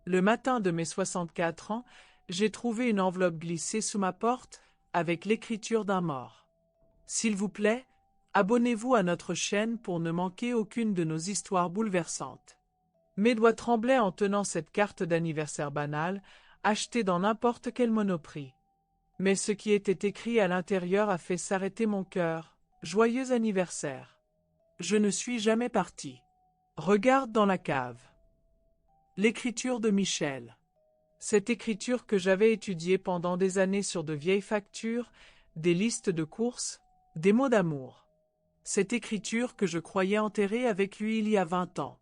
Le matin de mes 64 ans, j'ai trouvé une enveloppe glissée sous ma porte avec l'écriture d'un mort. S'il vous plaît, abonnez-vous à notre chaîne pour ne manquer aucune de nos histoires bouleversantes. Mes doigts tremblaient en tenant cette carte d'anniversaire banale, achetée dans n'importe quel Monoprix. Mais ce qui était écrit à l'intérieur a fait s'arrêter mon cœur. Joyeux anniversaire. Je ne suis jamais parti. Regarde dans la cave. L'écriture de Michel. Cette écriture que j'avais étudiée pendant des années sur de vieilles factures, des listes de courses, des mots d'amour. Cette écriture que je croyais enterrée avec lui il y a 20 ans.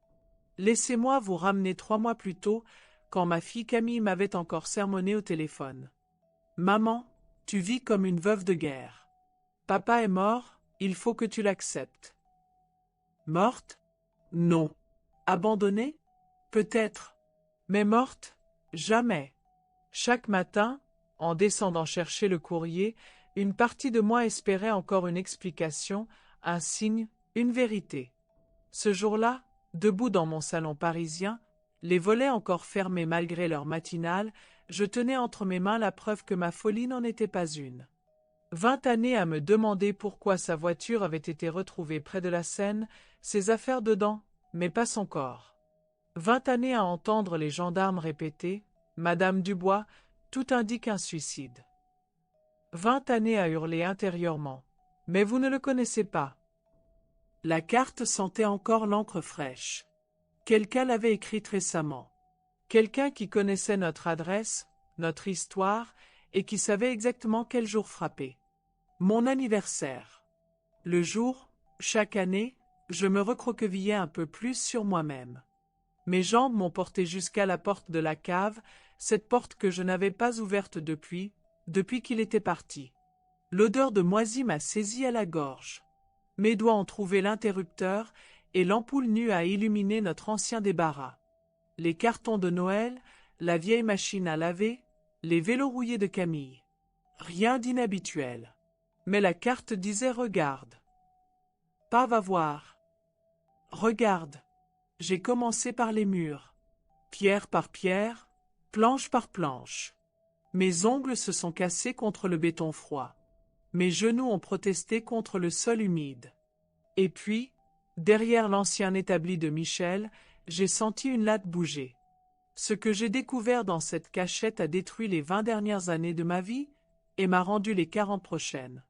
Laissez-moi vous ramener 3 mois plus tôt, quand ma fille Camille m'avait encore sermonné au téléphone. Maman, tu vis comme une veuve de guerre. Papa est mort, il faut que tu l'acceptes. Morte? Non. Abandonnée? Peut-être. Mais morte? Jamais. Chaque matin, en descendant chercher le courrier, une partie de moi espérait encore une explication, un signe, une vérité. Ce jour-là, debout dans mon salon parisien, les volets encore fermés malgré l'heure matinale, je tenais entre mes mains la preuve que ma folie n'en était pas une. 20 années à me demander pourquoi sa voiture avait été retrouvée près de la Seine, ses affaires dedans, mais pas son corps. 20 années à entendre les gendarmes répéter « Madame Dubois, tout indique un suicide ». 20 années à hurler intérieurement « Mais vous ne le connaissez pas ». La carte sentait encore l'encre fraîche. Quelqu'un l'avait écrite récemment. Quelqu'un qui connaissait notre adresse, notre histoire, et qui savait exactement quel jour frapper. Mon anniversaire. Le jour, chaque année, je me recroquevillais un peu plus sur moi-même. Mes jambes m'ont porté jusqu'à la porte de la cave, cette porte que je n'avais pas ouverte depuis qu'il était parti. L'odeur de moisi m'a saisi à la gorge. Mes doigts ont trouvé l'interrupteur et l'ampoule nue a illuminé notre ancien débarras. Les cartons de Noël, la vieille machine à laver, les vélos rouillés de Camille. Rien d'inhabituel. Mais la carte disait « Regarde ». Pas va voir. Regarde. J'ai commencé par les murs. Pierre par pierre, planche par planche. Mes ongles se sont cassés contre le béton froid. Mes genoux ont protesté contre le sol humide. Et puis, derrière l'ancien établi de Michel, j'ai senti une latte bouger. Ce que j'ai découvert dans cette cachette a détruit les 20 dernières années de ma vie et m'a rendu les 40 prochaines.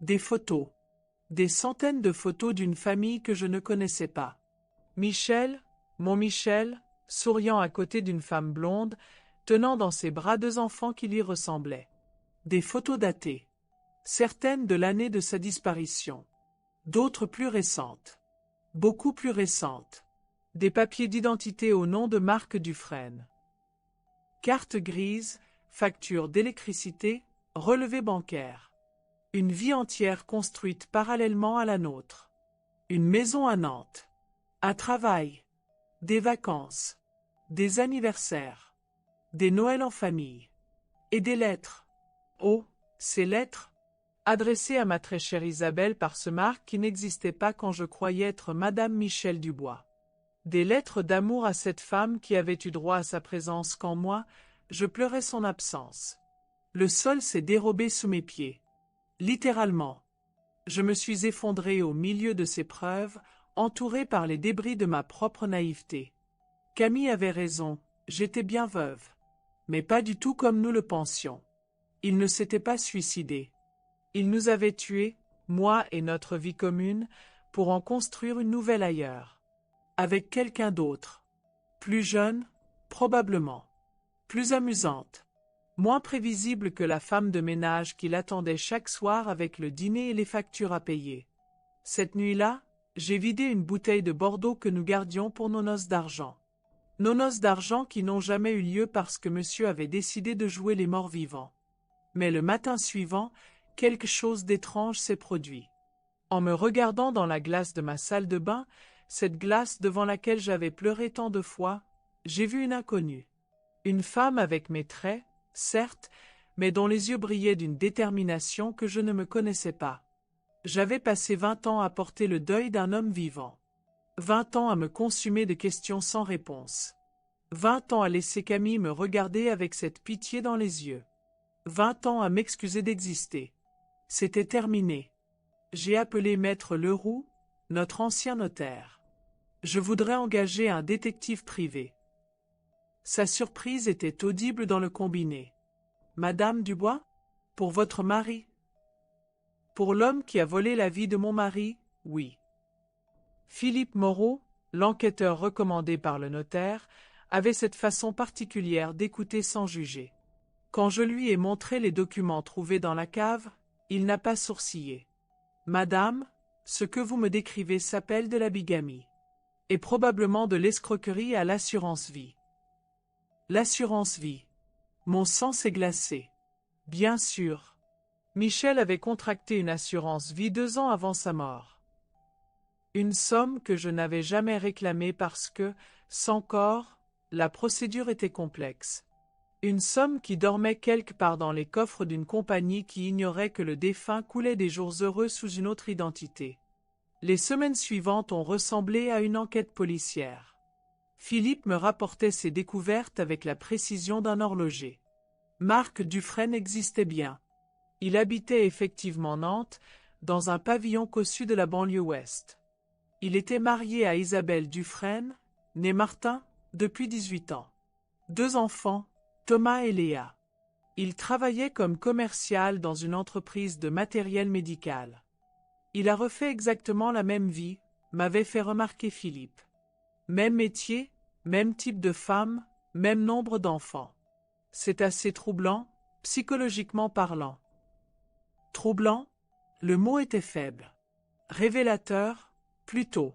Des photos. Des centaines de photos d'une famille que je ne connaissais pas. Michel, mon Michel, souriant à côté d'une femme blonde, tenant dans ses bras 2 enfants qui lui ressemblaient. Des photos datées. Certaines de l'année de sa disparition. D'autres plus récentes. Beaucoup plus récentes. Des papiers d'identité au nom de Marc Dufresne. Carte grise, facture d'électricité, relevé bancaire. Une vie entière construite parallèlement à la nôtre. Une maison à Nantes. Un travail. Des vacances. Des anniversaires. Des Noëls en famille. Et des lettres. Oh, ces lettres! Adressées à ma très chère Isabelle par ce Marc qui n'existait pas quand je croyais être Madame Michel Dubois. Des lettres d'amour à cette femme qui avait eu droit à sa présence quand moi, je pleurais son absence. Le sol s'est dérobé sous mes pieds. Littéralement. Je me suis effondré au milieu de ces preuves, entouré par les débris de ma propre naïveté. Camille avait raison, j'étais bien veuve. Mais pas du tout comme nous le pensions. Il ne s'était pas suicidé. Il nous avait tués, moi et notre vie commune, pour en construire une nouvelle ailleurs. Avec quelqu'un d'autre. Plus jeune, probablement. Plus amusante. Moins prévisible que la femme de ménage qui l'attendait chaque soir avec le dîner et les factures à payer. Cette nuit-là, j'ai vidé une bouteille de Bordeaux que nous gardions pour nos noces d'argent. Nos noces d'argent qui n'ont jamais eu lieu parce que monsieur avait décidé de jouer les morts vivants. Mais le matin suivant, quelque chose d'étrange s'est produit. En me regardant dans la glace de ma salle de bain, cette glace devant laquelle j'avais pleuré tant de fois, j'ai vu une inconnue. Une femme avec mes traits, certes, mais dont les yeux brillaient d'une détermination que je ne me connaissais pas. J'avais passé 20 ans à porter le deuil d'un homme vivant. 20 ans à me consumer de questions sans réponse. 20 ans à laisser Camille me regarder avec cette pitié dans les yeux. 20 ans à m'excuser d'exister. C'était terminé. J'ai appelé Maître Leroux, notre ancien notaire. Je voudrais engager un détective privé. Sa surprise était audible dans le combiné. Madame Dubois? Pour votre mari? Pour l'homme qui a volé la vie de mon mari, oui. Philippe Moreau, l'enquêteur recommandé par le notaire, avait cette façon particulière d'écouter sans juger. Quand je lui ai montré les documents trouvés dans la cave, il n'a pas sourcillé. Madame, ce que vous me décrivez s'appelle de la bigamie. Et probablement de l'escroquerie à l'assurance vie. L'assurance vie. Mon sang s'est glacé. Bien sûr. Michel avait contracté une assurance vie 2 ans avant sa mort. Une somme que je n'avais jamais réclamée parce que, sans corps, la procédure était complexe. Une somme qui dormait quelque part dans les coffres d'une compagnie qui ignorait que le défunt coulait des jours heureux sous une autre identité. Les semaines suivantes ont ressemblé à une enquête policière. Philippe me rapportait ses découvertes avec la précision d'un horloger. Marc Dufresne existait bien. Il habitait effectivement Nantes, dans un pavillon cossu de la banlieue ouest. Il était marié à Isabelle Dufresne, née Martin, depuis 18 ans. 2 enfants, Thomas et Léa. Il travaillait comme commercial dans une entreprise de matériel médical. Il a refait exactement la même vie, m'avait fait remarquer Philippe. Même métier, même type de femme, même nombre d'enfants. C'est assez troublant, psychologiquement parlant. Troublant? Le mot était faible. Révélateur? Plutôt.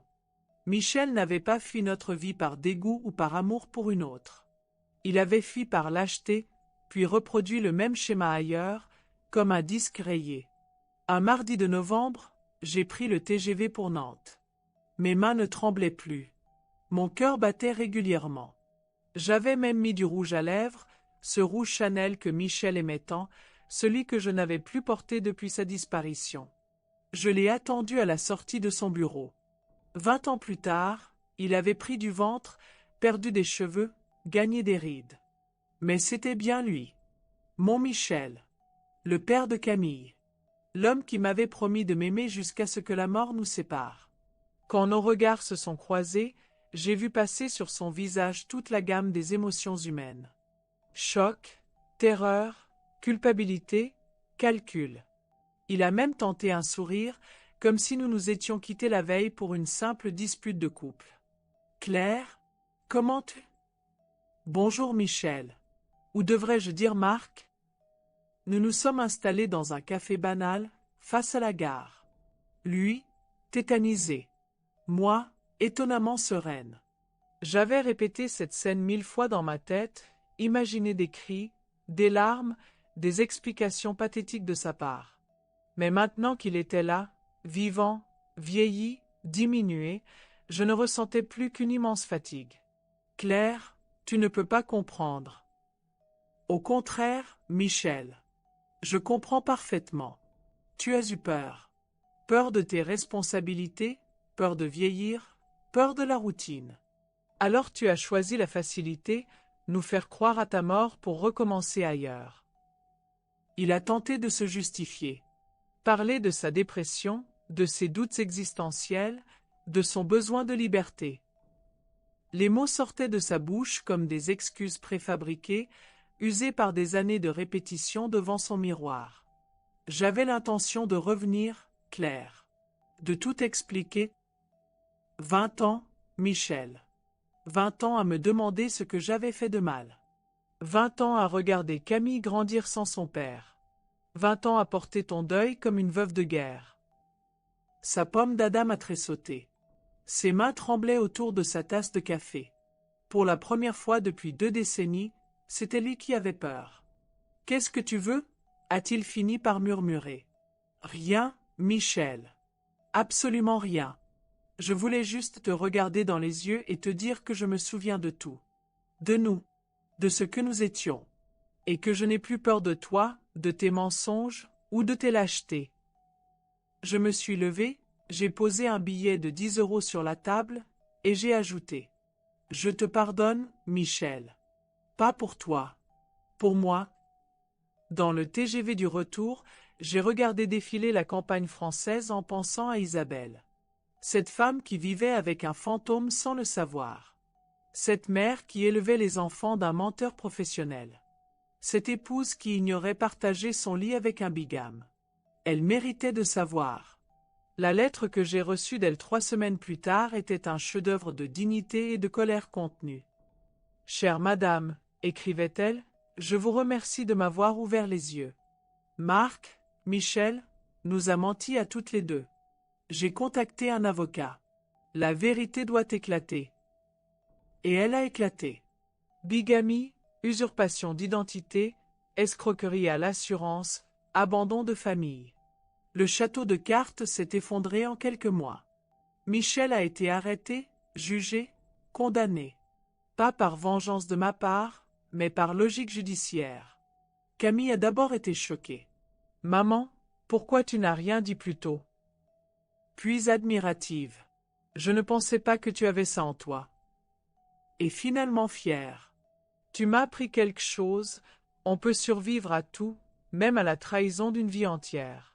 Michel n'avait pas fui notre vie par dégoût ou par amour pour une autre. Il avait fui par lâcheté, puis reproduit le même schéma ailleurs, comme un disque rayé. Un mardi de novembre, j'ai pris le TGV pour Nantes. Mes mains ne tremblaient plus. Mon cœur battait régulièrement. J'avais même mis du rouge à lèvres, ce rouge Chanel que Michel aimait tant, celui que je n'avais plus porté depuis sa disparition. Je l'ai attendu à la sortie de son bureau. 20 ans plus tard, il avait pris du ventre, perdu des cheveux, gagné des rides. Mais c'était bien lui. Mon Michel. Le père de Camille. L'homme qui m'avait promis de m'aimer jusqu'à ce que la mort nous sépare. Quand nos regards se sont croisés, j'ai vu passer sur son visage toute la gamme des émotions humaines. Choc, terreur, culpabilité, calcul. Il a même tenté un sourire, comme si nous nous étions quittés la veille pour une simple dispute de couple. Claire, comment tu... Bonjour Michel. Ou devrais-je dire Marc? Nous nous sommes installés dans un café banal, face à la gare. Lui, tétanisé. Moi, étonnamment sereine. J'avais répété cette scène 1000 fois dans ma tête, imaginé des cris, des larmes, des explications pathétiques de sa part. Mais maintenant qu'il était là, vivant, vieilli, diminué, je ne ressentais plus qu'une immense fatigue. Claire, tu ne peux pas comprendre. Au contraire, Michel. Je comprends parfaitement. Tu as eu peur. Peur de tes responsabilités, peur de vieillir, peur de la routine. Alors tu as choisi la facilité, nous faire croire à ta mort pour recommencer ailleurs. Il a tenté de se justifier. Parler de sa dépression, de ses doutes existentiels, de son besoin de liberté. Les mots sortaient de sa bouche comme des excuses préfabriquées, usées par des années de répétition devant son miroir. J'avais l'intention de revenir, Claire. De tout expliquer. 20 ans, Michel. 20 ans à me demander ce que j'avais fait de mal. 20 ans à regarder Camille grandir sans son père. 20 ans à porter ton deuil comme une veuve de guerre. Sa pomme d'Adam a tressauté. Ses mains tremblaient autour de sa tasse de café. Pour la première fois depuis 2 décennies, c'était lui qui avait peur. « Qu'est-ce que tu veux » a-t-il fini par murmurer. « Rien, Michel. Absolument rien. Je voulais juste te regarder dans les yeux et te dire que je me souviens de tout. De nous. De ce que nous étions. Et que je n'ai plus peur de toi, de tes mensonges ou de tes lâchetés. » Je me suis levé, j'ai posé un billet de 10 € sur la table, et j'ai ajouté. Je te pardonne, Michel. Pas pour toi. Pour moi. Dans le TGV du retour, j'ai regardé défiler la campagne française en pensant à Isabelle. Cette femme qui vivait avec un fantôme sans le savoir. Cette mère qui élevait les enfants d'un menteur professionnel. Cette épouse qui ignorait partager son lit avec un bigame. Elle méritait de savoir. La lettre que j'ai reçue d'elle 3 semaines plus tard était un chef-d'œuvre de dignité et de colère contenue. « Chère madame, écrivait-elle, je vous remercie de m'avoir ouvert les yeux. Marc, Michel, nous a menti à toutes les deux. J'ai contacté un avocat. La vérité doit éclater. Et elle a éclaté. Bigamie, usurpation d'identité, escroquerie à l'assurance, abandon de famille. Le château de cartes s'est effondré en quelques mois. Michel a été arrêté, jugé, condamné. Pas par vengeance de ma part, mais par logique judiciaire. Camille a d'abord été choquée. « Maman, pourquoi tu n'as rien dit plus tôt ?» Puis admirative. « Je ne pensais pas que tu avais ça en toi. » Et finalement fière. « Tu m'as appris quelque chose, on peut survivre à tout, même à la trahison d'une vie entière. »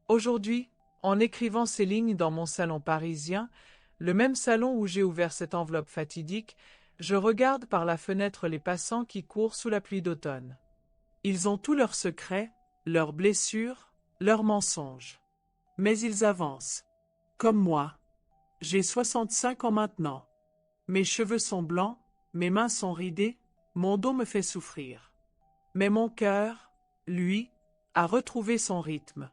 Aujourd'hui, en écrivant ces lignes dans mon salon parisien, le même salon où j'ai ouvert cette enveloppe fatidique, je regarde par la fenêtre les passants qui courent sous la pluie d'automne. Ils ont tous leurs secrets, leurs blessures, leurs mensonges. Mais ils avancent. Comme moi. J'ai 65 ans maintenant. Mes cheveux sont blancs, mes mains sont ridées, mon dos me fait souffrir. Mais mon cœur, lui, a retrouvé son rythme.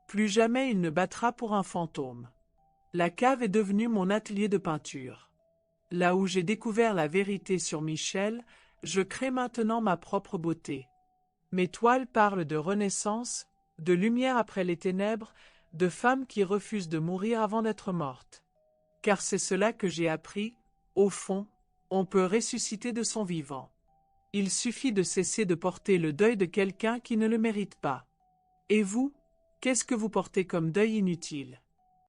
Plus jamais il ne battra pour un fantôme. La cave est devenue mon atelier de peinture. Là où j'ai découvert la vérité sur Michel, je crée maintenant ma propre beauté. Mes toiles parlent de renaissance, de lumière après les ténèbres, de femmes qui refusent de mourir avant d'être mortes. Car c'est cela que j'ai appris, au fond, on peut ressusciter de son vivant. Il suffit de cesser de porter le deuil de quelqu'un qui ne le mérite pas. Et vous, qu'est-ce que vous portez comme deuil inutile ?